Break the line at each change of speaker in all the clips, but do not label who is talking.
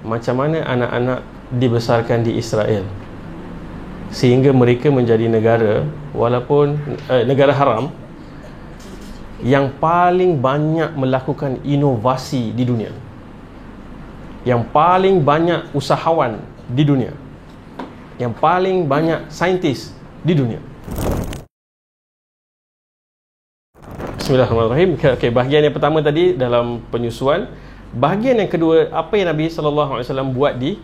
macam mana anak-anak dibesarkan di Israel sehingga mereka menjadi negara, walaupun negara haram, yang paling banyak melakukan inovasi di dunia, yang paling banyak usahawan di dunia, yang paling banyak saintis di dunia. Bismillahirrahmanirrahim. Okay, bahagian yang pertama tadi dalam penyusuan. Bahagian yang kedua, apa yang Nabi SAW buat di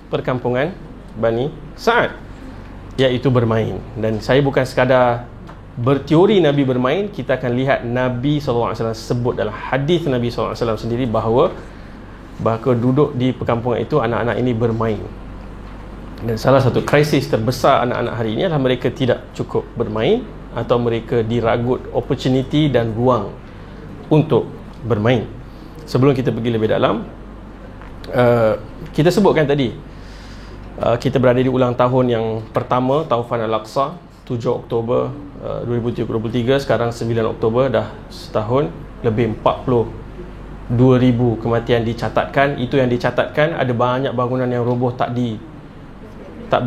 perkampungan Bani Sa'ad, iaitu bermain. Dan saya bukan sekadar berteori Nabi bermain, kita akan lihat Nabi SAW sebut dalam hadis Nabi SAW sendiri bahawa duduk di perkampungan itu anak-anak ini bermain. Dan salah satu krisis terbesar anak-anak hari ini adalah mereka tidak cukup bermain, atau mereka diragut opportunity dan ruang untuk bermain. Sebelum kita pergi lebih dalam, kita sebutkan tadi kita berada di ulang tahun yang pertama Taufan Al-Aqsa, 7 Oktober 2023. Sekarang 9 Oktober, dah setahun. Lebih 42,000 kematian dicatatkan. Itu yang dicatatkan. Ada banyak bangunan yang roboh, tak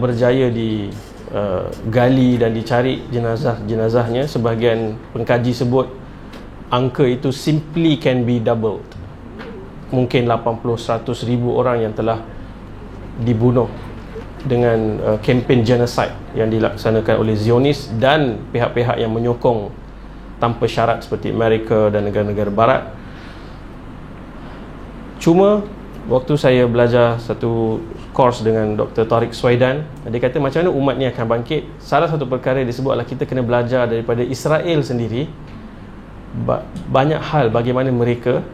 berjaya gali dan dicari jenazahnya. Sebahagian pengkaji sebut angka itu simply can be doubled. Mungkin 80-100 ribu orang yang telah dibunuh dengan kempen genocide yang dilaksanakan oleh Zionis dan pihak-pihak yang menyokong tanpa syarat seperti Amerika dan negara-negara barat. Cuma waktu saya belajar satu course dengan Dr. Tariq Swaidan, dia kata macam mana umat ni akan bangkit. Salah satu perkara yang disebut adalah kita kena belajar daripada Israel sendiri banyak hal, bagaimana mereka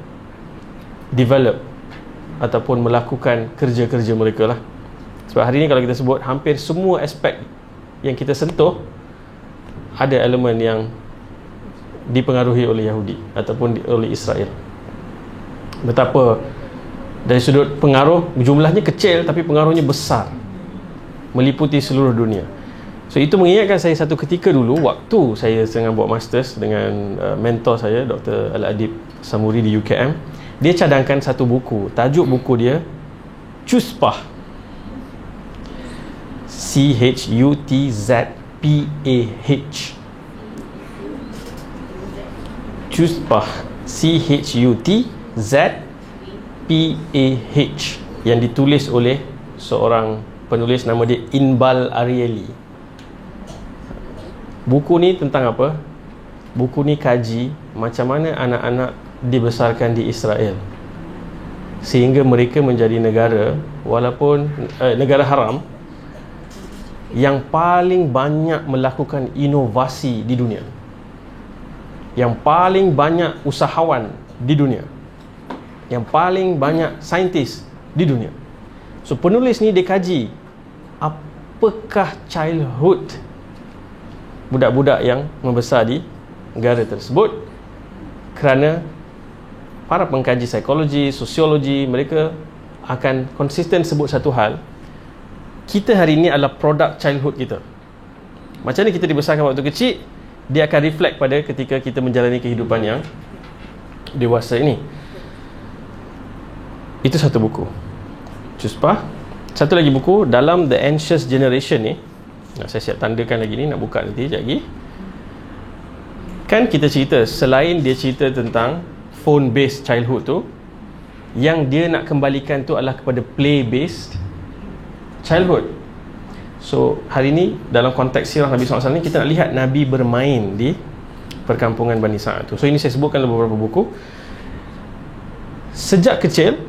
develop ataupun melakukan kerja-kerja mereka lah. Sebab hari ni kalau kita sebut, hampir semua aspek yang kita sentuh ada elemen yang dipengaruhi oleh Yahudi ataupun oleh Israel. Betapa dari sudut pengaruh, jumlahnya kecil tapi pengaruhnya besar, meliputi seluruh dunia. So itu mengingatkan saya satu ketika dulu waktu saya sedang buat masters dengan mentor saya, Dr. Al-Adib Samuri di UKM. Dia cadangkan satu buku, tajuk buku dia Chutzpah, C-H-U-T-Z-P-A-H, Chutzpah, C-H-U-T-Z-P-A-H, yang ditulis oleh seorang penulis nama dia Inbal Ariely. Buku ni tentang apa? Buku ni kaji macam mana anak-anak dibesarkan di Israel sehingga mereka menjadi negara, walaupun negara haram, yang paling banyak melakukan inovasi di dunia, yang paling banyak usahawan di dunia, yang paling banyak saintis di dunia. So penulis ni dia kaji apakah childhood budak-budak yang membesar di negara tersebut, kerana para pengkaji psikologi, sosiologi, mereka akan konsisten sebut satu hal: kita hari ini adalah produk childhood kita. Macam mana kita dibesarkan waktu kecil, dia akan reflect pada ketika kita menjalani kehidupan yang dewasa ini. Itu satu buku, Chutzpah. Satu lagi buku dalam The Anxious Generation ni, saya siap tandakan lagi ni, nak buka nanti sekejap lagi. Kan kita cerita, selain dia cerita tentang phone based childhood tu, yang dia nak kembalikan tu adalah kepada play based childhood. So hari ni dalam konteks sirah Nabi SAW ni, kita nak lihat Nabi bermain di perkampungan Bani Sa'ad tu. So ini saya sebutkan dalam beberapa buku. Sejak kecil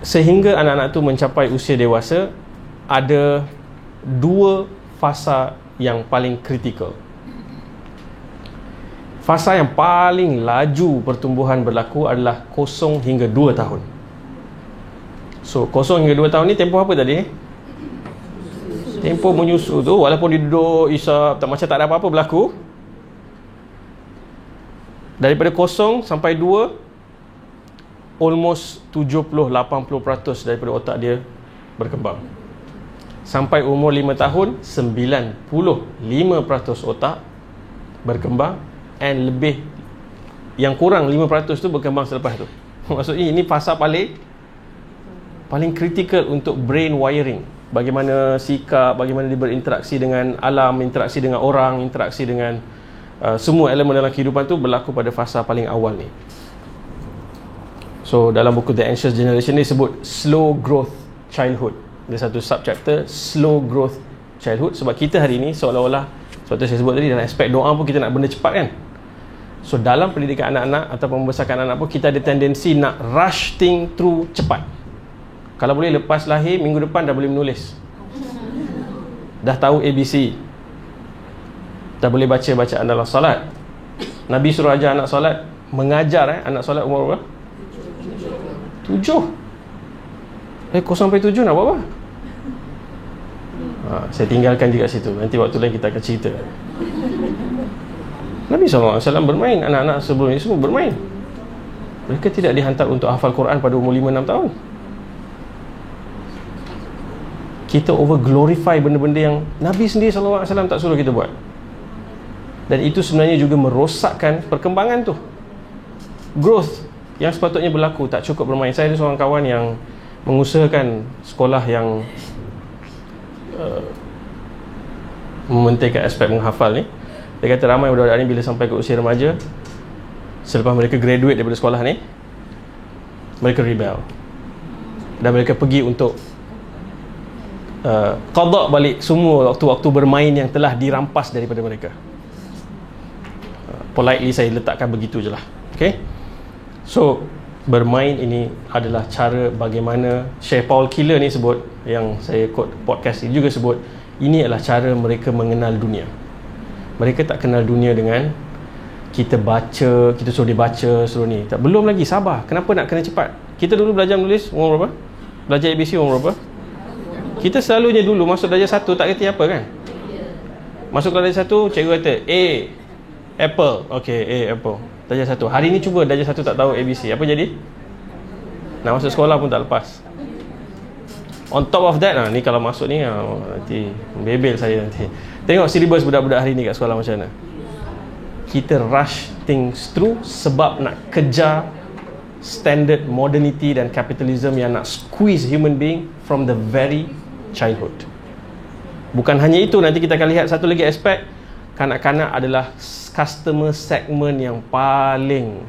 sehingga anak-anak tu mencapai usia dewasa, ada dua fasa yang paling kritikal. Fasa yang paling laju pertumbuhan berlaku adalah 0 hingga 2 tahun. So 0 hingga 2 tahun ni tempoh apa tadi? Tempoh menyusu tu, walaupun dia duduk isap, macam tak ada apa-apa berlaku. Daripada 0 sampai 2, almost 70-80% daripada otak dia berkembang. Sampai umur 5 tahun, 95% otak berkembang, and lebih, yang kurang 5% tu berkembang selepas tu. Maksudnya ini fasa paling paling kritikal untuk brain wiring. Bagaimana sikap, bagaimana dia berinteraksi dengan alam, interaksi dengan orang, interaksi dengan semua elemen dalam kehidupan tu berlaku pada fasa paling awal ni. So dalam buku The Anxious Generation ni sebut slow growth childhood. Dia satu subchapter slow growth childhood, sebab kita hari ni seolah-olah, sebab tu saya sebut tadi, dalam aspek doa pun kita nak benda cepat kan. So dalam pendidikan anak-anak atau membesarkan anak pun kita ada tendensi nak rush thing through cepat. Kalau boleh lepas lahir minggu depan dah boleh menulis, dah tahu ABC, dah boleh baca bacaan dalam solat. Nabi suruh ajar anak solat, mengajar anak solat umur berapa? 7. 0 sampai 7 nak buat apa? Saya tinggalkan di kat situ. Nanti waktu lain kita akan cerita. Nabi SAW bermain, anak-anak sebelum ini semua bermain. Mereka tidak dihantar untuk hafal Quran pada umur 5-6 tahun. Kita over glorify benda-benda yang Nabi sendiri SAW tak suruh kita buat. Dan itu sebenarnya juga merosakkan perkembangan tu. Growth yang sepatutnya berlaku tak cukup bermain. Saya ada seorang kawan yang mengusahakan sekolah yang mementingkan aspek menghafal ni. Dia kata ramai budak-budak ni bila sampai ke usia remaja, selepas mereka graduate daripada sekolah ni, mereka rebel dan mereka pergi untuk qada balik semua waktu-waktu bermain yang telah dirampas daripada mereka. Politely saya letakkan begitu je lah. Okay? So bermain ini adalah cara bagaimana Syekh Paul Killer ni sebut, yang saya quote podcast ini juga sebut, ini adalah cara mereka mengenal dunia. Mereka tak kenal dunia dengan kita baca, kita suruh dia baca, suruh ni. Tak, belum lagi, sabar. Kenapa nak kena cepat? Kita dulu belajar menulis umur berapa? Belajar ABC umur berapa? Kita selalunya dulu masuk darjah 1 tak kerti apa kan? Masuk ke darjah 1, cikgu kata A, apple. Okay, A, apple. Darjah 1. Hari ni cuba darjah 1 tak tahu ABC. Apa jadi? Nak masuk sekolah pun tak lepas. On top of that, ni kalau masuk ni nanti bebel saya nanti. Tengok silibus budak-budak hari ni kat sekolah macam mana. Kita rush things through sebab nak kejar standard modernity dan capitalism yang nak squeeze human being from the very childhood. Bukan hanya itu, nanti kita akan lihat satu lagi aspek. Kanak-kanak adalah customer segment yang paling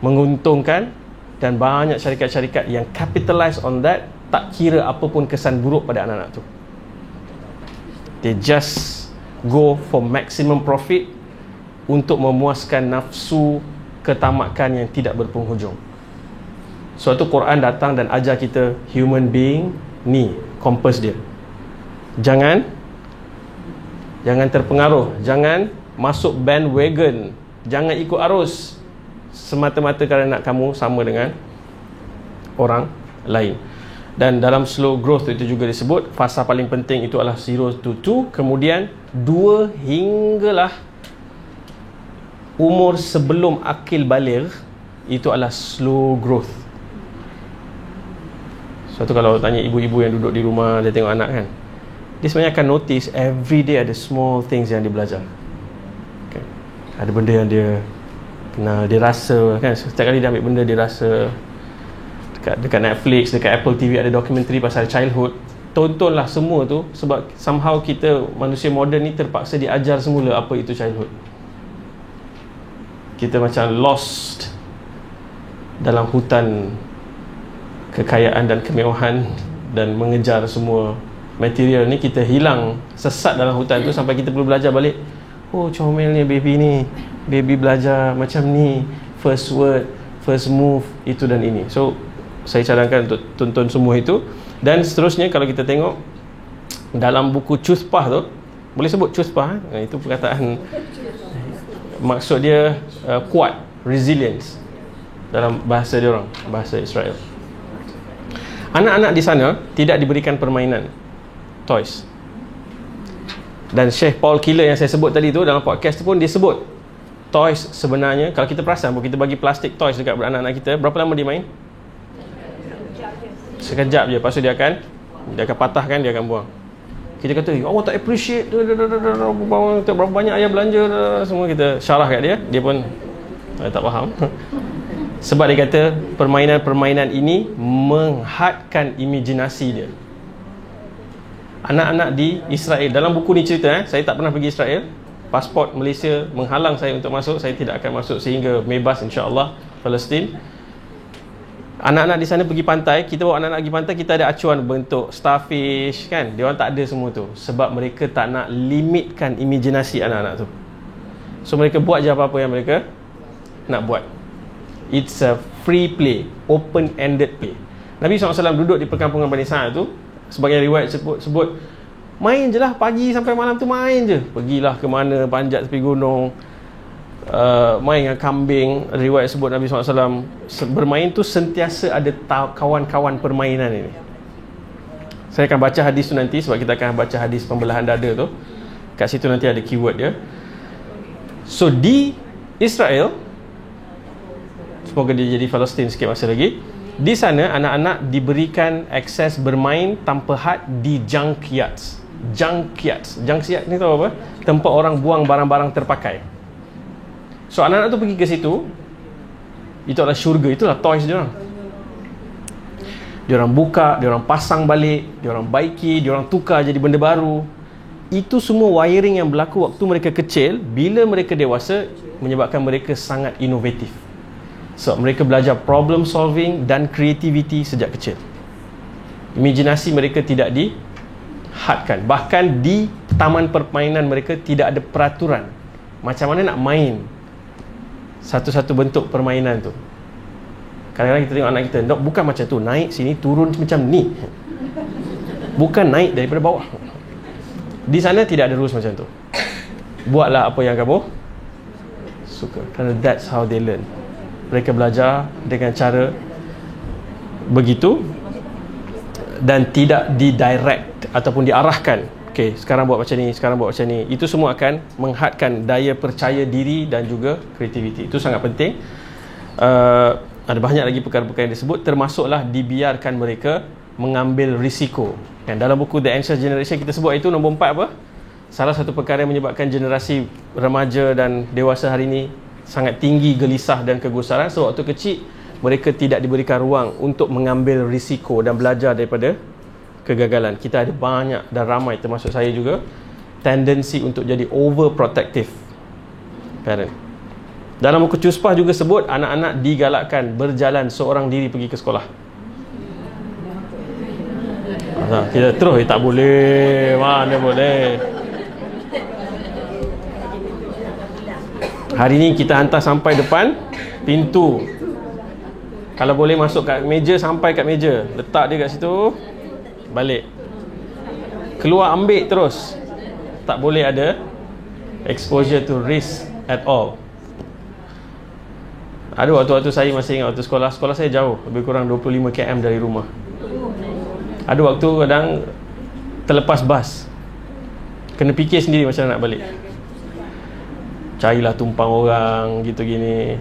menguntungkan, dan banyak syarikat-syarikat yang capitalize on that, tak kira apapun kesan buruk pada anak-anak tu. They just go for maximum profit untuk memuaskan nafsu ketamakan yang tidak berpenghujung. Suatu Quran datang dan ajar kita human being ni kompas dia. Jangan terpengaruh, jangan masuk bandwagon, jangan ikut arus semata-mata kerana nak kamu sama dengan orang lain. Dan dalam slow growth itu juga disebut fasa paling penting itu adalah 0 to 2, kemudian 2 hinggalah umur sebelum akil baligh, itu adalah slow growth. Suatu kalau tanya ibu-ibu yang duduk di rumah, dia tengok anak kan, dia sebenarnya akan notice every day ada small things yang dia belajar. Okay. Ada benda yang dia kenal, dia rasa kan, setiap kali dia ambil benda dia rasa. Dekat Netflix, dekat Apple TV ada dokumentari pasal childhood. Tontonlah semua tu, sebab somehow kita manusia moden ni terpaksa diajar semula apa itu childhood. Kita macam lost dalam hutan kekayaan dan kemewahan dan mengejar semua material ni. Kita hilang, sesat dalam hutan tu sampai kita perlu belajar balik. Oh, comelnya baby ni, baby belajar macam ni, first word, first move, itu dan ini. So saya cadangkan untuk tonton semua itu. Dan seterusnya kalau kita tengok dalam buku Cuthpah tu, boleh sebut Cuthpah, itu perkataan, maksud dia kuat, resilience dalam bahasa dia orang, bahasa Israel. Anak-anak di sana tidak diberikan permainan, toys. Dan Syekh Paul Killer yang saya sebut tadi tu, dalam podcast tu pun dia sebut toys sebenarnya, kalau kita perasan, kita bagi plastik toys dekat anak-anak kita, berapa lama dia main? Sekejap je, lepas tu dia akan patahkan, dia akan buang. Kita kata, Allah tak appreciate, berapa banyak ayah belanja, semua kita syarah kat dia, dia pun tak faham. Sebab dia kata permainan-permainan ini menghadkan imajinasi dia. Anak-anak di Israel, dalam buku ni cerita, saya tak pernah pergi Israel. Pasport Malaysia menghalang saya untuk masuk. Saya tidak akan masuk sehingga bebas insya-Allah Palestin. Anak-anak di sana pergi pantai. Kita bawa anak-anak pergi pantai, kita ada acuan bentuk starfish kan. Dia orang tak ada semua tu. Sebab mereka tak nak limitkan imajinasi anak-anak tu. So mereka buat je apa-apa yang mereka nak buat. It's a free play, open-ended play. Nabi SAW duduk di perkampungan Bani Sa'ad tu, sebagai riwayat sebut main je lah, pagi sampai malam tu main je. Pergilah ke mana, panjat tepi gunung, main dengan kambing. Riwayat sebut Nabi SAW bermain tu sentiasa ada kawan-kawan permainan ini. Saya akan baca hadis tu nanti, sebab kita akan baca hadis pembelahan dada tu. Kat situ nanti ada keyword dia. So di Israel, semoga dia jadi Palestin sikit masa lagi, di sana anak-anak diberikan akses bermain tanpa had di junkyards. Junkyards ni tahu apa? Tempat orang buang barang-barang terpakai. So anak-anak tu pergi ke situ. Itu adalah syurga, itulah toys dia orang. Dia orang buka, dia orang pasang balik, dia orang baiki, dia orang tukar jadi benda baru. Itu semua wiring yang berlaku waktu mereka kecil. Bila mereka dewasa, menyebabkan mereka sangat inovatif. So mereka belajar problem solving dan creativity sejak kecil. Imajinasi mereka tidak dihadkan. Bahkan di taman permainan mereka tidak ada peraturan macam mana nak main satu-satu bentuk permainan tu. Kadang-kadang kita tengok anak kita, bukan macam tu, naik sini, turun macam ni. Bukan naik daripada bawah. Di sana tidak ada rules macam tu. Buatlah apa yang kamu suka. Kerana that's how they learn. Mereka belajar dengan cara begitu dan tidak didirect ataupun diarahkan. Okey, sekarang buat macam ni, sekarang buat macam ni. Itu semua akan menghadkan daya percaya diri dan juga kreativiti. Itu sangat penting. Ada banyak lagi perkara-perkara yang disebut, termasuklah dibiarkan mereka mengambil risiko. Dan dalam buku The Anxious Generation kita sebut itu nombor 4 apa? Salah satu perkara yang menyebabkan generasi remaja dan dewasa hari ini sangat tinggi gelisah dan kegusaran. So waktu kecil mereka tidak diberikan ruang untuk mengambil risiko dan belajar daripada kegagalan. Kita ada banyak dan ramai, termasuk saya juga, tendensi untuk jadi overprotective parent. Dalam buku Cuspah juga sebut anak-anak digalakkan berjalan seorang diri pergi ke sekolah. Kita terus tak boleh, mana boleh. Hari ni kita hantar sampai depan pintu. Kalau boleh masuk kat meja, sampai kat meja, letak dia kat situ, balik. Keluar ambil terus. Tak boleh ada exposure to risk at all. Ada waktu-waktu saya masih ingat waktu sekolah saya jauh, lebih kurang 25 km dari rumah. Ada waktu kadang terlepas bas, kena fikir sendiri macam nak balik. Carilah tumpang orang gitu gini.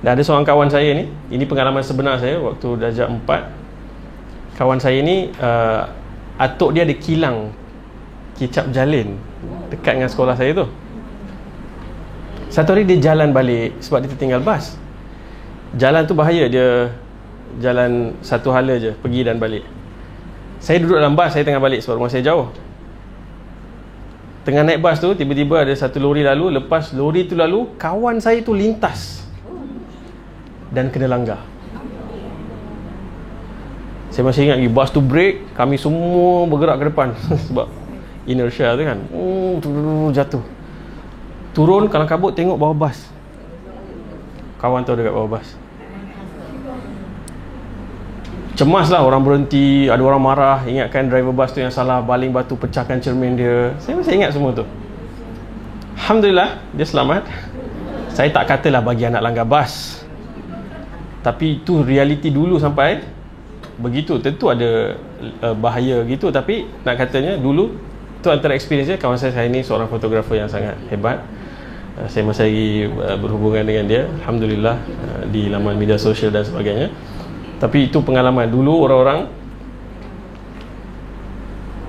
Dan ada seorang kawan saya ni, ini pengalaman sebenar saya waktu darjah 4. Kawan saya ni atuk dia ada kilang kicap jalin dekat dengan sekolah saya tu. Satu hari dia jalan balik sebab dia tertinggal bas. Jalan tu bahaya, dia jalan satu hala je, pergi dan balik. Saya duduk dalam bas, saya tengah balik sebab rumah saya jauh. Tengah naik bas tu, tiba-tiba ada satu lori lalu. Lepas lori tu lalu, kawan saya tu lintas dan kena langgar. Saya masih ingat lagi, bas tu break, kami semua bergerak ke depan sebab inertia tu kan. Jatuh. Turun, kalang kabut, tengok bawah bas. Kawan tu dekat bawah bas. Cemas lah, orang berhenti, ada orang marah, ingatkan driver bas tu yang salah, baling batu, pecahkan cermin dia. Saya masih ingat semua tu. Alhamdulillah, dia selamat. Saya tak katalah bagi anak langgar bas, tapi itu realiti dulu sampai begitu. Tentu ada bahaya gitu, tapi nak katanya dulu tu antara experience dia. Kawan saya ni seorang fotografer yang sangat hebat. Saya masih lagi berhubungan dengan dia, Alhamdulillah, di laman media sosial dan sebagainya. Tapi itu pengalaman dulu, orang-orang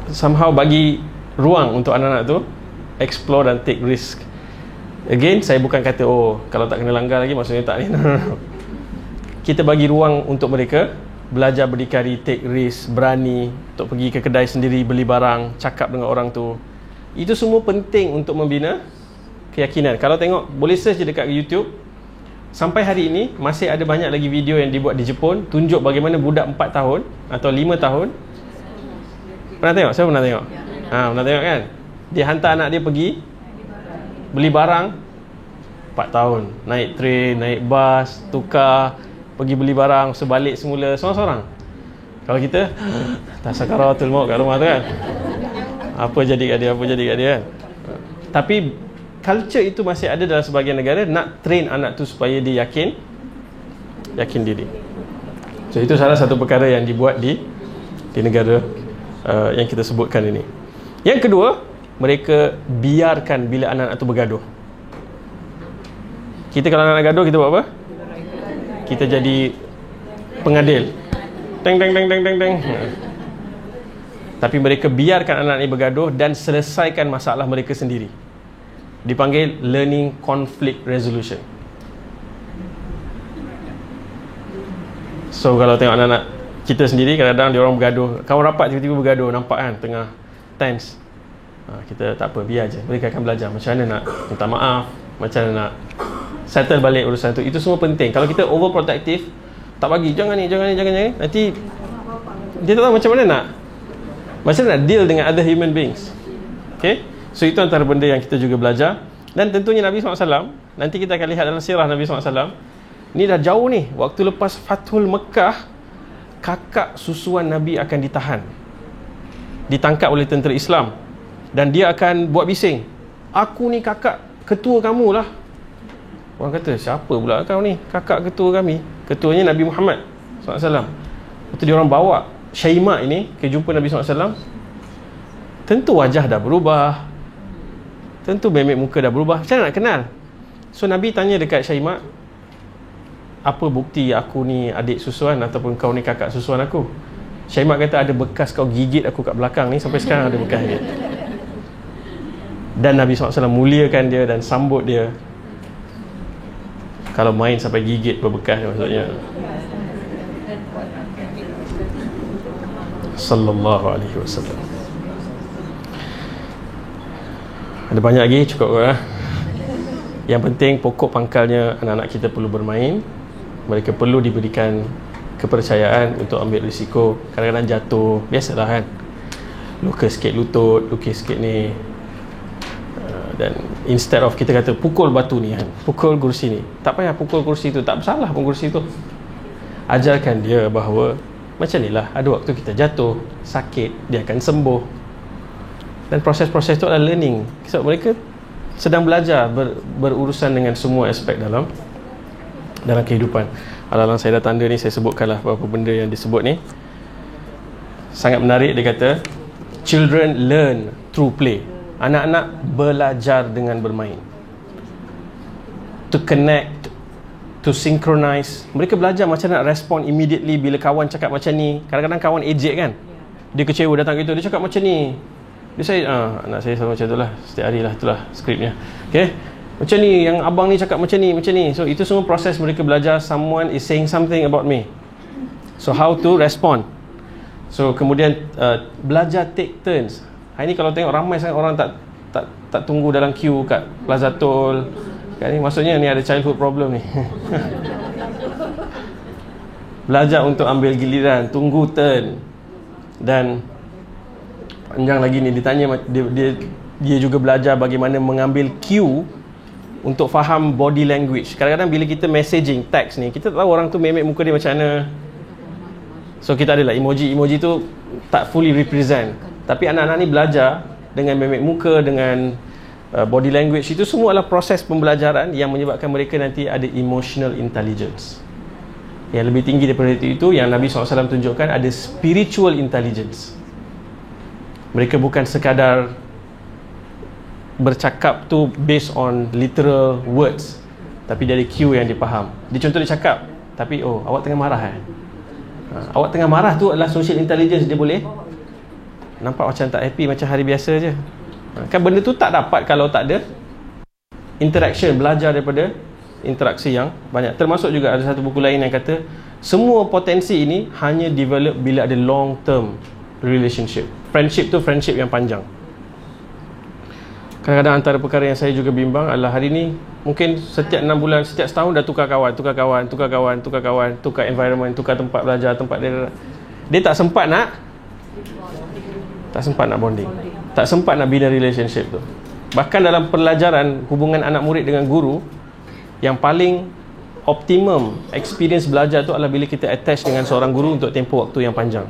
somehow bagi ruang untuk anak-anak tu explore dan take risk. Again, saya bukan kata kalau tak kena langgar lagi maksudnya tak ni. No. kita bagi ruang untuk mereka belajar berdikari, take risk, berani untuk pergi ke kedai sendiri, beli barang, cakap dengan orang tu. Itu semua penting untuk membina keyakinan. Kalau tengok, boleh search je dekat YouTube. Sampai hari ini masih ada banyak lagi video yang dibuat di Jepun tunjuk bagaimana budak 4 tahun atau 5 tahun. Pernah tengok? Saya pernah tengok. Pernah tengok kan? Dia hantar anak dia pergi beli barang 4 tahun, naik train, naik bas, tukar, pergi beli barang, sebalik semula seorang-seorang. Kalau kita tak sakaratul maut kat rumah tu kan, apa jadi kat dia kan. Tapi culture itu masih ada dalam sebahagian negara, nak train anak tu supaya dia yakin diri. So itu salah satu perkara yang dibuat di negara yang kita sebutkan ini. Yang kedua, mereka biarkan bila anak-anak tu bergaduh. Kita kalau anak-anak gaduh, kita buat apa? Kita jadi pengadil. Teng. Tapi mereka biarkan anak ini bergaduh dan selesaikan masalah mereka sendiri. Dipanggil learning conflict resolution. So kalau tengok anak-anak kita sendiri, kadang-kadang dia orang bergaduh, kawan rapat tiba-tiba bergaduh, nampak kan tengah tense. Kita tak apa, biar je. Mereka akan belajar macam mana nak minta maaf, macam mana nak settle balik urusan tu. Itu semua penting. Kalau kita overprotective, tak bagi, jangan ni, nanti dia tak tahu macam mana nak deal dengan other human beings. Okay, so itu antara benda yang kita juga belajar. Dan tentunya Nabi SAW, nanti kita akan lihat dalam sirah Nabi SAW, ni dah jauh ni, waktu lepas Fathul Mekah, kakak susuan Nabi akan ditahan, ditangkap oleh tentera Islam, dan dia akan buat bising, aku ni kakak ketua kamu lah. Orang kata, siapa pula kau ni kakak ketua kami? Ketuanya Nabi Muhammad SAW. Lepas tu dia orang bawa Syaimak ini ke jumpa Nabi SAW. Tentu wajah dah berubah, tentu memek muka dah berubah, macam mana nak kenal? So Nabi tanya dekat Syaimak, apa bukti aku ni adik susuan ataupun kau ni kakak susuan aku? Syaimak kata, ada bekas kau gigit aku kat belakang ni, sampai sekarang ada bekas dia. Dan Nabi SAW muliakan dia dan sambut dia. Kalau main sampai gigit berbekas maksudnya. Sallallahu alaihi wasallam. Ada banyak lagi, cukup lah. Yang penting pokok pangkalnya, anak-anak kita perlu bermain. Mereka perlu diberikan kepercayaan untuk ambil risiko. Kadang-kadang jatuh, biasalah kan, luka sikit lutut, luka sikit ni. Dan instead of kita kata pukul batu ni kan, pukul kursi ni, tak payah pukul kursi tu, tak bersalah pun kursi tu. Ajarkan dia bahawa macam ni lah, ada waktu kita jatuh, sakit, dia akan sembuh. Dan proses-proses tu adalah learning. So mereka sedang belajar berurusan dengan semua aspek dalam kehidupan. Alang-alang saya dah tanda ni, saya sebutkanlah beberapa benda yang disebut ni. Sangat menarik, dia kata children learn through play. Anak-anak belajar dengan bermain. To connect, to synchronize. Mereka belajar macam nak respond immediately bila kawan cakap macam ni. Kadang-kadang kawan ejek kan, dia kecewa datang gitu, dia cakap macam ni. Dia saya, anak saya sama macam tu lah, setiap hari lah, itulah skripnya. Okay, macam ni, yang abang ni cakap macam ni. So itu semua proses mereka belajar. Someone is saying something about me, so how to respond. So kemudian belajar take turns. Hari ni kalau tengok ramai sangat orang tak tunggu dalam queue kat Plaza Tol kan, ni maksudnya ni ada childhood problem ni. Belajar untuk ambil giliran, tunggu turn. Dan panjang lagi ni, ditanya dia juga belajar bagaimana mengambil cue untuk faham body language. Kadang-kadang bila kita messaging teks ni, kita tahu orang tu memek muka dia macam mana. So kita adalah emoji tu tak fully represent. Tapi anak-anak ni belajar dengan memek muka, dengan body language. Itu semua adalah proses pembelajaran yang menyebabkan mereka nanti ada emotional intelligence. Yang lebih tinggi daripada itu, yang Nabi SAW tunjukkan, ada spiritual intelligence. Mereka bukan sekadar bercakap tu based on literal words, tapi dari cue yang dia faham. Dia contoh dia cakap, tapi awak tengah marah awak tengah marah tu adalah social intelligence. Dia boleh nampak macam tak happy, macam hari biasa je. Kan benda tu tak dapat kalau tak ada interaction, belajar daripada interaksi yang banyak. Termasuk juga ada satu buku lain yang kata semua potensi ini hanya develop bila ada long term relationship. Friendship tu friendship yang panjang. Kadang-kadang antara perkara yang saya juga bimbang adalah hari ni mungkin setiap 6 bulan, setiap setahun dah tukar kawan, tukar environment, tukar tempat belajar, tempat dia tak sempat nak bonding. Tak sempat nak bina relationship tu. Bahkan dalam pelajaran hubungan anak murid dengan guru, yang paling optimum experience belajar tu adalah bila kita attach dengan seorang guru untuk tempoh waktu yang panjang.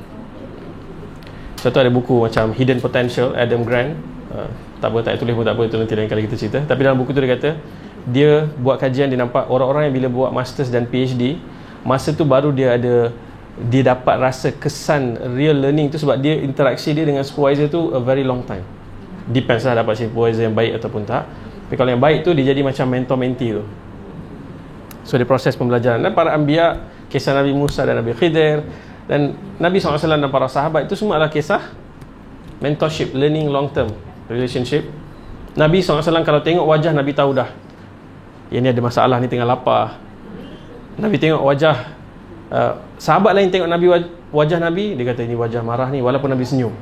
Satu ada buku macam Hidden Potential, Adam Grant. Tak tulis pun tak apa, itu nanti lain kali kita cerita. Tapi dalam buku tu dia kata, dia buat kajian, dia nampak orang-orang yang bila buat masters dan PhD, masa tu baru dia dapat rasa kesan real learning tu, sebab dia interaksi dia dengan supervisor tu a very long time. Depends lah dapat supervisor yang baik ataupun tak. Tapi kalau yang baik tu, dia jadi macam mentor-mentee tu. So dia proses pembelajaran. Dan para anbiya, kisah Nabi Musa dan Nabi Khidir, dan Nabi SAW dan para sahabat, itu semua adalah kisah mentorship, learning long term relationship. Nabi SAW kalau tengok wajah, Nabi tahu dah yang ni ada masalah, ni tengah lapar. Nabi tengok wajah sahabat lain, tengok Nabi wajah Nabi, dia kata ini wajah marah ni, walaupun Nabi senyum.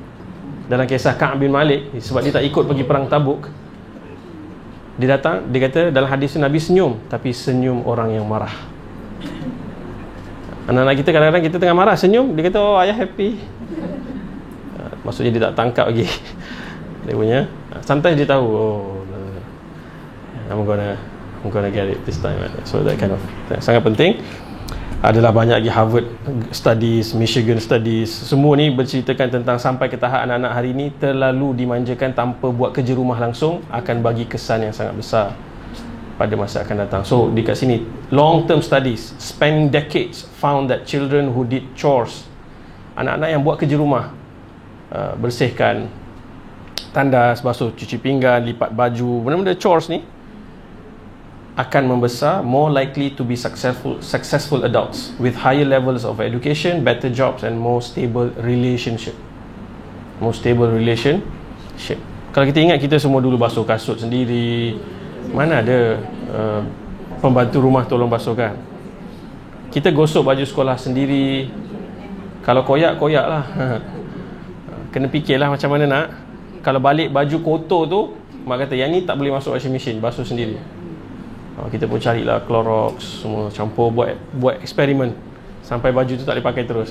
Dalam kisah Ka'ab bin Malik, sebab dia tak ikut pergi perang Tabuk, dia datang, dia kata dalam hadis Nabi senyum, tapi senyum orang yang marah. Anak-anak kita kadang-kadang kita tengah marah senyum, dia kata oh ayah happy. Maksudnya dia tak tangkap lagi dia punya. Sometimes dia tahu, oh I'm gonna get it this time. So that kind of sangat penting. Adalah banyak lagi Harvard Studies, Michigan Studies, semua ni berceritakan tentang sampai ke tahap anak-anak hari ni terlalu dimanjakan tanpa buat kerja rumah langsung, akan bagi kesan yang sangat besar pada masa akan datang. So dekat sini long term studies spanning decades found that children who did chores, anak-anak yang buat kerja rumah, bersihkan tandas, basuh, cuci pinggan, lipat baju, benda-benda chores ni, akan membesar more likely to be successful adults with higher levels of education, better jobs and more stable relationship. Kalau kita ingat, kita semua dulu basuh kasut sendiri. Mana ada pembantu rumah tolong basuhkan. Kita gosok baju sekolah sendiri. Kalau koyak lah. Kena fikirlah macam mana nak. Kalau balik baju kotor tu, mak kata yang ni tak boleh masuk washing machine, basuh sendiri. Kita pun carilah Clorox, semua campur, buat eksperimen sampai baju tu tak boleh pakai terus.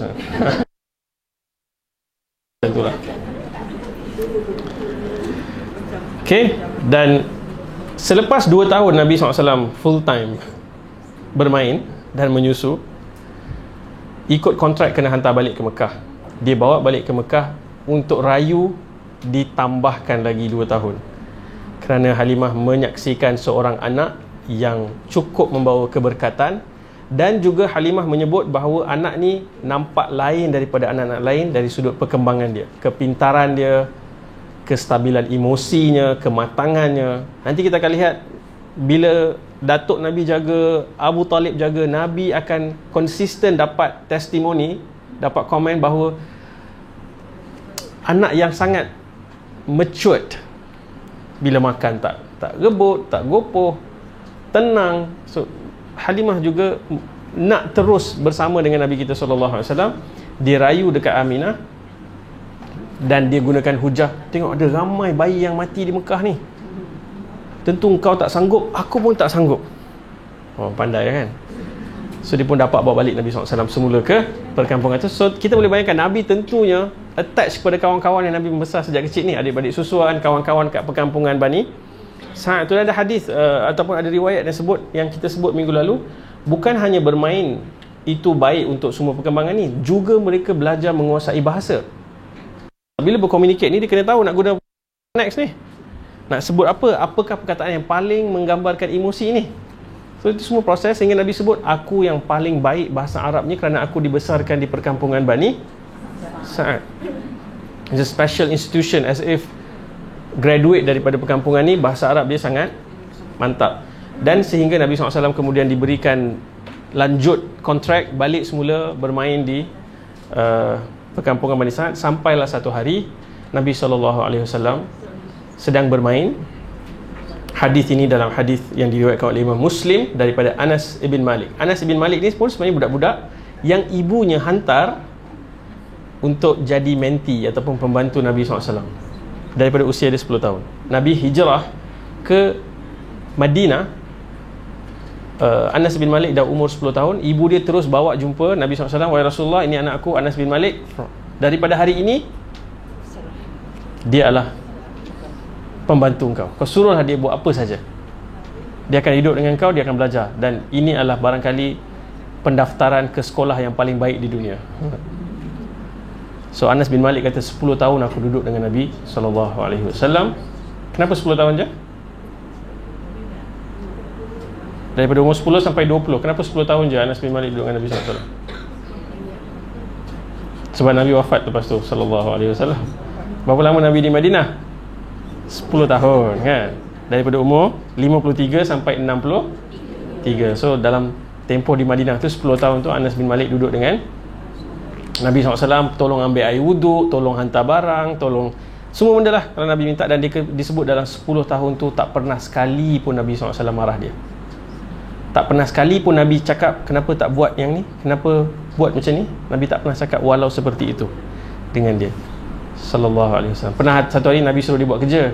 Itulah. Okay, dan selepas 2 tahun Nabi SAW full time bermain dan menyusu, ikut kontrak kena hantar balik ke Mekah. Dia bawa balik ke Mekah untuk rayu, ditambahkan lagi 2 tahun kerana Halimah menyaksikan seorang anak yang cukup membawa keberkatan. Dan juga Halimah menyebut bahawa anak ni nampak lain daripada anak-anak lain dari sudut perkembangan dia, kepintaran dia, kestabilan emosinya, kematangannya. Nanti kita akan lihat bila datuk Nabi jaga, Abu Talib jaga, Nabi akan konsisten dapat testimoni, dapat komen bahawa anak yang sangat matured, bila makan tak rebut, tak gopoh, tenang. So Halimah juga nak terus bersama dengan Nabi kita SAW. Dia rayu dekat Aminah dan dia gunakan hujah, tengok ada ramai bayi yang mati di Mekah ni, tentu kau tak sanggup, aku pun tak sanggup. Pandai kan. So dia pun dapat bawa balik Nabi SAW semula ke perkampungan tu. So kita boleh bayangkan Nabi tentunya attach kepada kawan-kawan yang Nabi membesar sejak kecil ni, adik-adik susuan, kawan-kawan kat perkampungan Bani Sa'ad. Tu ada hadis ataupun ada riwayat yang kita sebut minggu lalu, bukan hanya bermain itu baik untuk semua perkembangan ni, juga mereka belajar menguasai bahasa. Bila berkomunikate ni, dia kena tahu nak guna next ni, nak sebut apakah perkataan yang paling menggambarkan emosi ni. So itu semua proses sehingga Nabi sebut, aku yang paling baik bahasa Arabnya kerana aku dibesarkan di perkampungan Bani Sa'ad. It's a special institution, as if graduate daripada perkampungan ni bahasa Arab dia sangat mantap. Dan sehingga Nabi SAW kemudian diberikan lanjut kontrak balik semula bermain di perkampungan Bani Sa'ad. Sampailah satu hari Nabi SAW sedang bermain, hadis ini dalam hadis yang diriwayatkan oleh Imam Muslim daripada Anas ibn Malik. Anas ibn Malik ni pun sebenarnya budak-budak yang ibunya hantar untuk jadi menti ataupun pembantu Nabi SAW daripada usia dia 10 tahun. Nabi hijrah ke Madinah, Anas bin Malik dah umur 10 tahun. Ibu dia terus bawa jumpa Nabi SAW. Wahai Rasulullah, ini anak aku Anas bin Malik. Daripada hari ini dia adalah pembantu engkau. Kau suruhlah dia buat apa saja. Dia akan hidup dengan kau, dia akan belajar. Dan ini adalah barangkali pendaftaran ke sekolah yang paling baik di dunia. So Anas bin Malik kata 10 tahun aku duduk dengan Nabi SAW. Kenapa 10 tahun je? Daripada umur 10 sampai 20. Kenapa 10 tahun je Anas bin Malik duduk dengan Nabi SAW? Sebab Nabi wafat lepas tu SAW. Berapa lama Nabi di Madinah? 10 tahun kan? Daripada umur 53 sampai 63. So dalam tempoh di Madinah tu 10 tahun tu Anas bin Malik duduk dengan Nabi SAW. Tolong ambil air wuduk, tolong hantar barang, tolong semua benda lah kalau Nabi minta. Dan disebut dalam 10 tahun tu tak pernah sekali pun Nabi SAW marah dia. Tak pernah sekali pun Nabi cakap kenapa tak buat yang ni, kenapa buat macam ni. Nabi tak pernah cakap walau seperti itu dengan dia sallallahu alaihi wasallam. Pernah satu hari Nabi suruh dia buat kerja,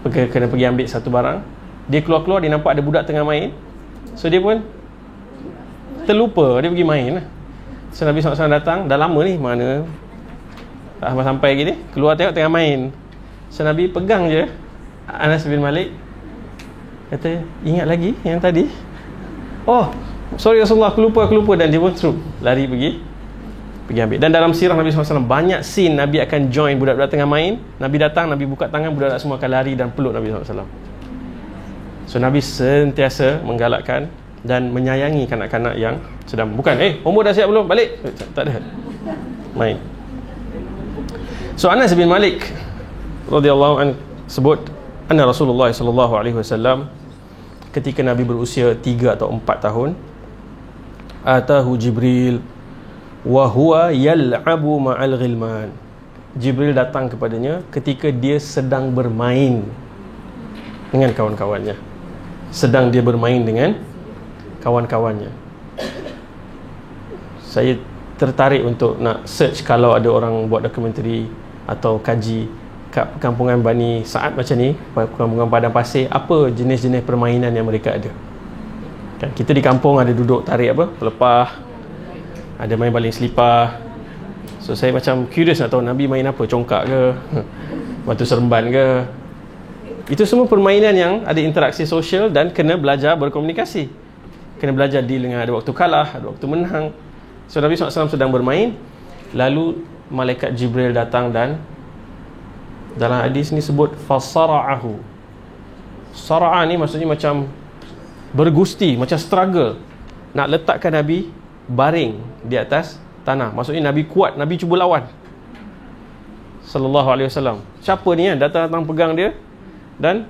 kena pergi ambil satu barang. Dia keluar-keluar, dia nampak ada budak tengah main. So dia pun terlupa, dia pergi main. So Nabi SAW datang, dah lama ni, mana tak sampai lagi ni, keluar tengok tengah main. So Nabi pegang je Anas bin Malik, kata, ingat lagi yang tadi? Oh, sorry Rasulullah, aku lupa. Dan dia pun lari pergi ambil. Dan dalam sirah Nabi SAW banyak scene Nabi akan join budak-budak tengah main. Nabi datang, Nabi buka tangan, budak-budak semua akan lari dan peluk Nabi SAW. So Nabi sentiasa menggalakkan dan menyayangi kanak-kanak yang sedang, bukan umur dah siap belum, balik, tak ada, main. So Anas bin Malik radhiyallahu anhu sebut anna Rasulullah sallallahu alaihi wasallam ketika Nabi berusia 3 atau 4 tahun, atahu Jibril wa huwa yal'abu ma'al ghilman. Jibril datang kepadanya ketika dia sedang bermain dengan kawan-kawannya. Sedang dia bermain dengan kawan-kawannya. Saya tertarik untuk nak search kalau ada orang buat dokumentari atau kaji kat kampungan Bani Sa'ad macam ni, kampungan Padang Pasir, apa jenis-jenis permainan yang mereka ada. Kan, kita di kampung ada duduk tarik pelepah, ada main baling selipar. So saya macam curious nak tahu Nabi main apa, congkak ke, batu seremban ke. Itu semua permainan yang ada interaksi sosial dan kena belajar berkomunikasi, kena belajar deal dengan, ada waktu kalah, ada waktu menang. So Nabi SAW sedang bermain, lalu malaikat Jibril datang dan dalam hadis ni sebut fasara'ahu. Sara'a ni maksudnya macam bergusti, macam struggle nak letakkan Nabi baring di atas tanah. Maksudnya Nabi kuat, Nabi cuba lawan sallallahu alaihi wasallam. Siapa ni kan datang pegang dia dan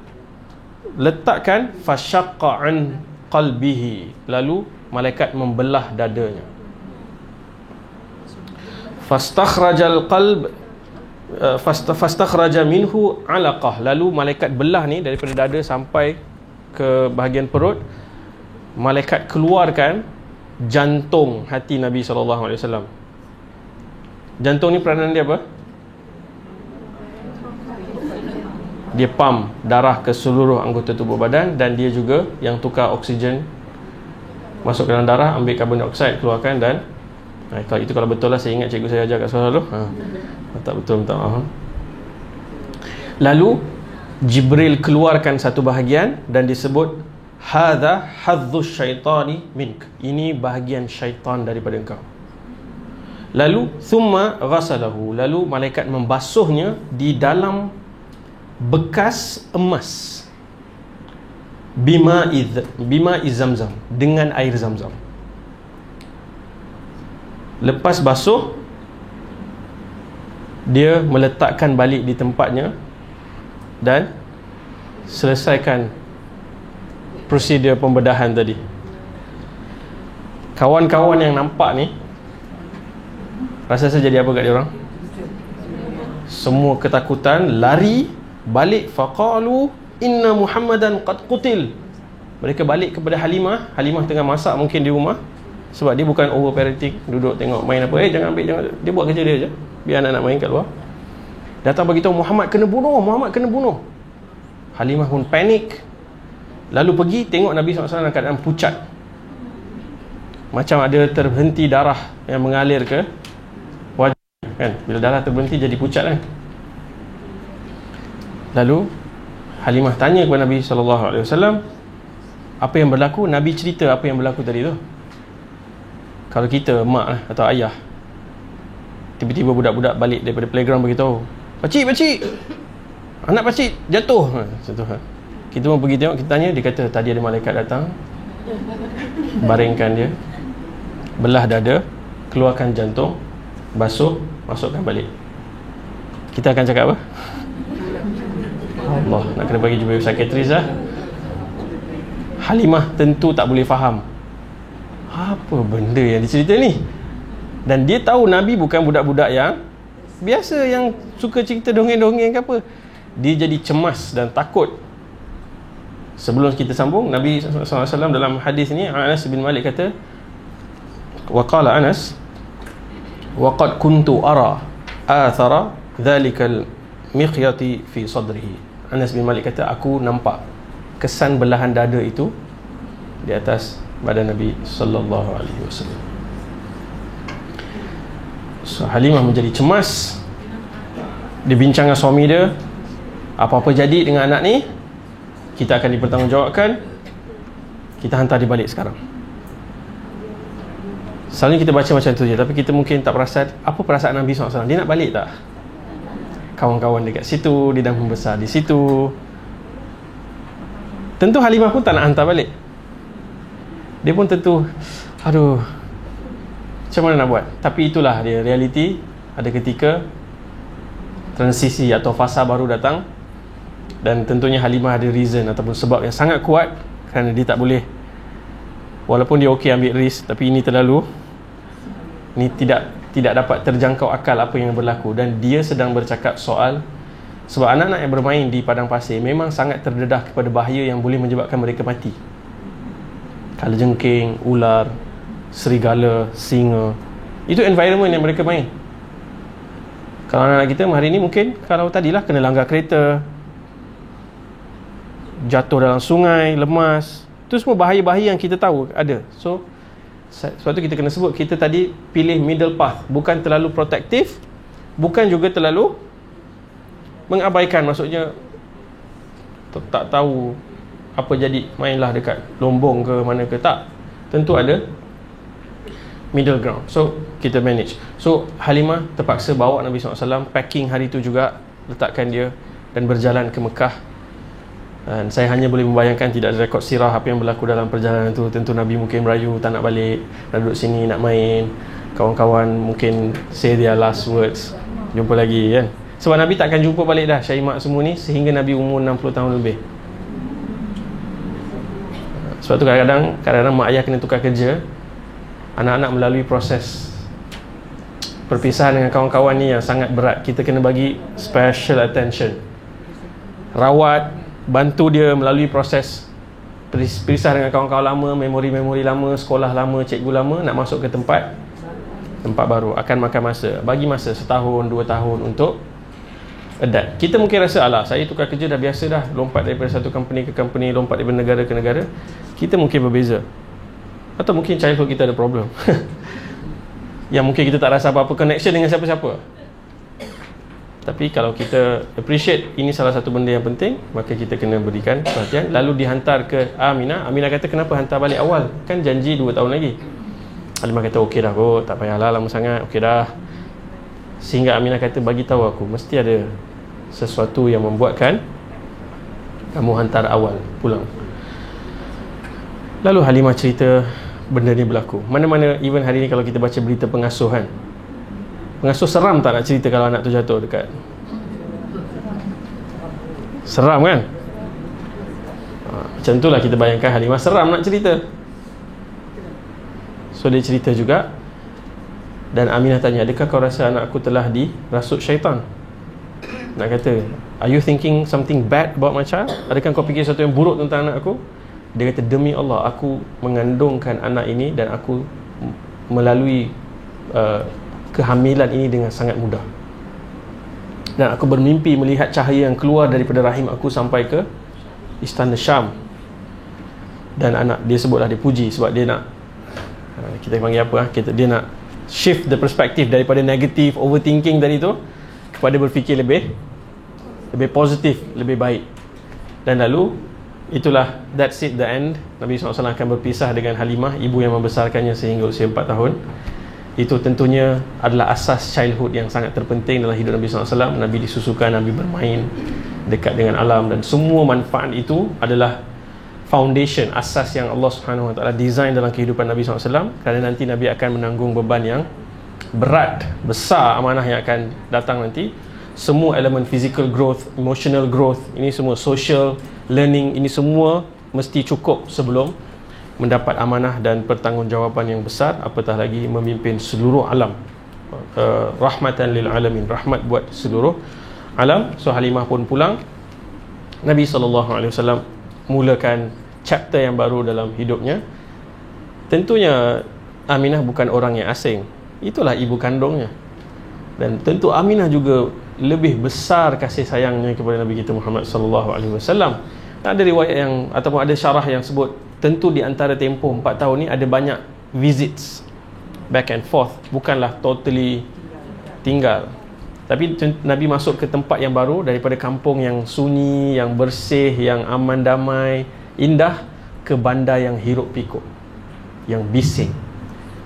letakkan fasyaqqa an qalbihi, lalu malaikat membelah dadanya. Fastakhrajal qalb fastakhraja minhu alaqah, lalu malaikat belah ni daripada dada sampai ke bahagian perut. Malaikat keluarkan jantung hati Nabi SAW. Jantung ni peranan dia apa? Dia pump darah ke seluruh anggota tubuh badan, dan dia juga yang tukar oksigen masuk ke dalam darah, ambil karbon dioksida keluarkan. Dan kalau itu, kalau betul lah, saya ingat cikgu saya ajar kat sekolah dulu. Tak betul, minta maaf. Lalu Jibril keluarkan satu bahagian dan disebut hadza hadzus syaitani mink, ini bahagian syaitan daripada engkau. Lalu thumma ghasalahu, lalu malaikat membasuhnya di dalam bekas emas, bima zamzam, dengan air zamzam. Lepas basuh, dia meletakkan balik di tempatnya dan selesaikan prosedur pembedahan tadi. Kawan-kawan yang nampak ni rasa saya jadi apa kat dia orang? Semua ketakutan, lari balik. Faqalu inna Muhammadan qad qutil. Mereka balik kepada Halimah. Halimah tengah masak mungkin di rumah, sebab dia bukan over parenting, duduk tengok main apa, jangan ambil, jangan. Dia buat kerja dia je, biar anak-anak main kat luar. Datang beritahu Muhammad kena bunuh, Muhammad kena bunuh. Halimah pun panik, lalu pergi tengok Nabi SAW dalam keadaan pucat, macam ada terhenti darah yang mengalir ke wajah kan. Bila darah terhenti jadi pucat kan. Lalu Halimah tanya kepada Nabi SAW apa yang berlaku. Nabi cerita apa yang berlaku tadi tu. Kalau kita mak lah, atau ayah, tiba-tiba budak-budak balik daripada playground beritahu, pakcik, anak pakcik jatuh, macam tu. Kita pun pergi tengok, kita tanya, dia kata tadi ada malaikat datang, baringkan dia, belah dada, keluarkan jantung, basuh, masukkan balik. Kita akan cakap apa? Allah, nak kena bagi jumpa psikiatris lah. Halimah tentu tak boleh faham apa benda yang dicerita ni. Dan dia tahu Nabi bukan budak-budak yang biasa, yang suka cerita dongeng-dongeng ke apa. Dia jadi cemas dan takut. Sebelum kita sambung, Nabi SAW dalam hadis ni, Anas bin Malik kata, waqala Anas waqad kuntu ara athara dhalikal miqyati fi sadrihi. Anas bin Malik kata, aku nampak kesan belahan dada itu di atas badan Nabi sallallahu alaihi wasallam. So Halimah menjadi cemas. Dia bincang dengan suami dia, apa-apa jadi dengan anak ni, kita akan dipertanggungjawabkan, kita hantar dia balik sekarang. Selalunya kita baca macam tu je, tapi kita mungkin tak perasan apa perasaan Nabi SAW. Dia nak balik tak? Kawan-kawan dekat situ, dia dah membesar di situ. Tentu Halimah pun tak nak hantar balik. Dia pun tentu, aduh, macam mana nak buat? Tapi itulah dia, realiti. Ada ketika transisi atau fasa baru datang, dan tentunya Halimah ada reason ataupun sebab yang sangat kuat, kerana dia tak boleh, walaupun dia okey ambil risk, tapi ini terlalu, ini tidak dapat terjangkau akal apa yang berlaku. Dan dia sedang bercakap soal, sebab anak-anak yang bermain di padang pasir memang sangat terdedah kepada bahaya yang boleh menyebabkan mereka mati. Kalajengking, ular, serigala, singa, itu environment yang mereka main. Kalau anak-anak kita hari ni mungkin, kalau tadilah kena langgar kereta, jatuh dalam sungai, lemas, itu semua bahaya-bahaya yang kita tahu ada. So sebab tu kita kena sebut, kita tadi pilih middle path, bukan terlalu protektif, bukan juga terlalu mengabaikan. Maksudnya tak tahu apa jadi, mainlah dekat Lombong ke mana ke, tak. Tentu ada middle ground. So kita manage. So Halimah terpaksa bawa Nabi SAW, packing hari tu juga, letakkan dia dan berjalan ke Mekah. Dan saya hanya boleh membayangkan, tidak ada rekod sirah apa yang berlaku dalam perjalanan tu. Tentu Nabi mungkin merayu, tak nak balik, nak duduk sini, nak main. Kawan-kawan mungkin say their last words, jumpa lagi kan. Sebab Nabi takkan jumpa balik dah Syaimak semua ni sehingga Nabi umur 60 tahun lebih. Sebab tu kadang-kadang mak ayah kena tukar kerja, anak-anak melalui proses perpisahan dengan kawan-kawan ni yang sangat berat. Kita kena bagi special attention, rawat, bantu dia melalui proses berpisah dengan kawan-kawan lama, memori-memori lama, sekolah lama, cikgu lama, nak masuk ke tempat baru. Akan makan masa, bagi masa setahun, 2 tahun untuk adapt. Kita mungkin rasa, alah, saya tukar kerja dah biasa dah, lompat daripada satu company ke company, lompat daripada negara ke negara. Kita mungkin berbeza, atau mungkin childhood kita ada problem yang mungkin kita tak rasa apa-apa connection dengan siapa-siapa. Tapi kalau kita appreciate ini salah satu benda yang penting, maka kita kena berikan perhatian. Lalu dihantar ke Aminah. Aminah kata, kenapa hantar balik awal? Kan janji 2 tahun lagi. Halimah kata, okey dah kot, tak payahlah lama sangat, okey dah. Sehingga Aminah kata, bagi tahu aku, mesti ada sesuatu yang membuatkan kamu hantar awal pulang. Lalu Halimah cerita benda ni berlaku. Mana-mana even hari ni kalau kita baca berita pengasuhan, pengasuh seram tak nak cerita kalau anak tu jatuh dekat. Seram kan? Macam itulah kita bayangkan Halimah seram nak cerita. So dia cerita juga. Dan Aminah tanya, adakah kau rasa anak aku telah dirasuk syaitan? Nak kata, Are you thinking something bad about my child? Adakah kau fikir sesuatu yang buruk tentang anak aku? Dia kata, demi Allah, aku mengandungkan anak ini dan aku melalui kehamilan ini dengan sangat mudah. Dan aku bermimpi melihat cahaya yang keluar daripada rahim aku sampai ke istana Syam. Dan anak dia sebutlah, dia puji sebab dia nak, kita panggil apa, dia nak shift the perspective daripada negative overthinking tadi tu kepada berfikir lebih positif, lebih baik. Dan lalu itulah, that's it, the end. Nabi SAW akan berpisah dengan Halimah, ibu yang membesarkannya sehingga usia 4 tahun. Itu tentunya adalah asas childhood yang sangat terpenting dalam hidup Nabi SAW. Nabi disusukan, Nabi bermain dekat dengan alam, dan semua manfaat itu adalah foundation, asas yang Allah Subhanahu Wa Taala design dalam kehidupan Nabi SAW. Kerana nanti Nabi akan menanggung beban yang berat, besar, amanah yang akan datang nanti. Semua elemen physical growth, emotional growth, ini semua social learning, ini semua mesti cukup sebelum mendapat amanah dan pertanggungjawaban yang besar, apatah lagi memimpin seluruh alam. Rahmatan lil alamin, rahmat buat seluruh alam. So Halimah pun pulang. Nabi SAW mulakan chapter yang baru dalam hidupnya. Tentunya Aminah bukan orang yang asing, itulah ibu kandungnya. Dan tentu Aminah juga lebih besar kasih sayangnya kepada Nabi kita Muhammad SAW. Ada riwayat yang, ataupun ada syarah yang sebut, tentu di antara tempoh 4 tahun ni ada banyak visits back and forth, bukanlah totally tinggal. Tapi Nabi masuk ke tempat yang baru, daripada kampung yang sunyi, yang bersih, yang aman damai, indah, ke bandar yang hiruk pikuk, yang bising,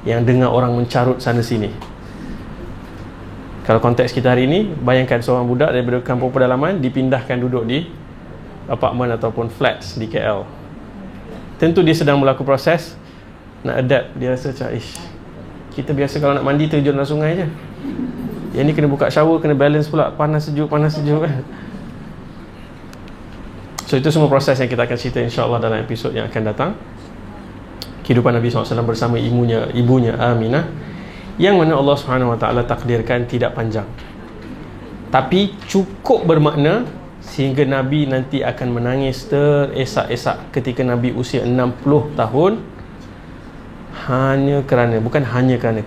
yang dengar orang mencarut sana sini. Kalau konteks kita hari ini, bayangkan seorang budak daripada kampung pedalaman dipindahkan duduk di apartmen ataupun flats di KL. Tentu dia sedang melakukan proses nak adapt. Dia rasa macam, kita biasa kalau nak mandi terjun dalam sungai je, yang ni kena buka shower, kena balance pula, panas sejuk kan. So itu semua proses yang kita akan cerita insyaAllah dalam episod yang akan datang. Kehidupan Nabi SAW bersama ibunya Aminah, yang mana Allah SWT takdirkan tidak panjang, tapi cukup bermakna sehingga Nabi nanti akan menangis teresak-esak ketika Nabi usia 60 tahun,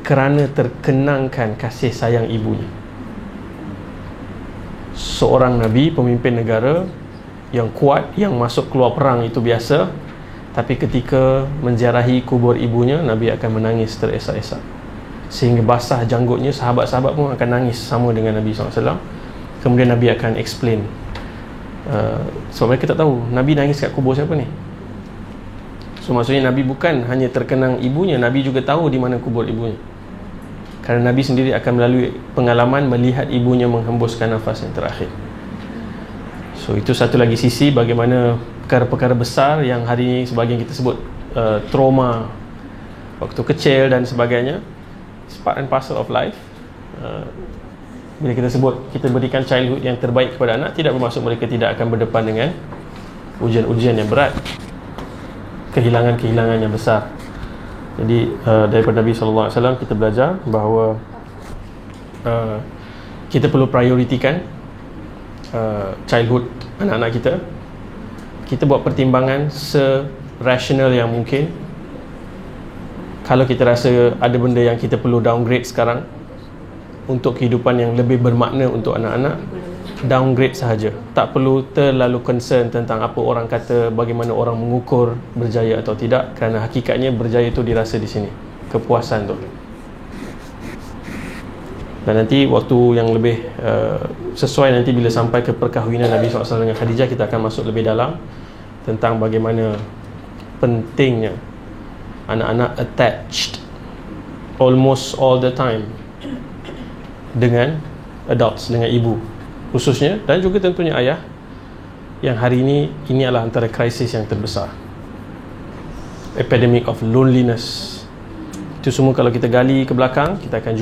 kerana terkenangkan kasih sayang ibunya. Seorang Nabi, pemimpin negara yang kuat, yang masuk keluar perang itu biasa, tapi ketika menziarahi kubur ibunya, Nabi akan menangis teresak-esak sehingga basah janggutnya. Sahabat-sahabat pun akan nangis sama dengan Nabi SAW. Kemudian Nabi akan explain, sebab mereka tak tahu Nabi nangis kat kubur siapa ni. So maksudnya Nabi bukan hanya terkenang ibunya, Nabi juga tahu di mana kubur ibunya, kerana Nabi sendiri akan melalui pengalaman melihat ibunya menghembuskan nafas yang terakhir. So itu satu lagi sisi bagaimana perkara-perkara besar yang hari ini sebahagian kita sebut trauma waktu kecil dan sebagainya, it's part and parcel of life. Bila kita sebut kita berikan childhood yang terbaik kepada anak, tidak bermaksud mereka tidak akan berdepan dengan ujian-ujian yang berat, kehilangan-kehilangan yang besar. Jadi daripada Nabi SAW kita belajar bahawa kita perlu prioritikan childhood anak-anak kita. Kita buat pertimbangan se-rational yang mungkin. Kalau kita rasa ada benda yang kita perlu downgrade sekarang untuk kehidupan yang lebih bermakna untuk anak-anak, downgrade sahaja. Tak perlu terlalu concern tentang apa orang kata, bagaimana orang mengukur berjaya atau tidak, kerana hakikatnya berjaya itu dirasa di sini, kepuasan tu. Dan nanti waktu yang lebih sesuai, nanti bila sampai ke perkahwinan Nabi SAW dengan Khadijah, kita akan masuk lebih dalam tentang bagaimana pentingnya anak-anak attached almost all the time dengan adults, dengan ibu khususnya, dan juga tentunya ayah, yang hari ini adalah antara krisis yang terbesar, epidemic of loneliness. Itu semua kalau kita gali ke belakang, kita akan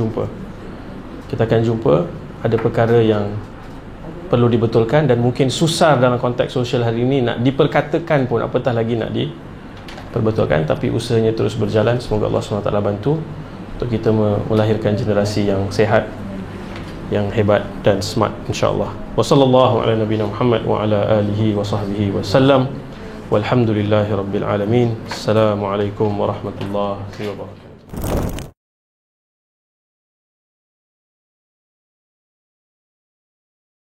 jumpa ada perkara yang perlu dibetulkan, dan mungkin susah dalam konteks sosial hari ini nak diperkatakan pun, apatah lagi nak diperbetulkan. Tapi usahanya terus berjalan. Semoga Allah SWT bantu untuk kita melahirkan generasi yang sehat yang hebat dan smart, insya-Allah. Wa sallallahu ala nabiyina Muhammad wa ala alihi wa sahbihi wasallam. Walhamdulillahirabbil alamin. Assalamualaikum warahmatullahi wabarakatuh.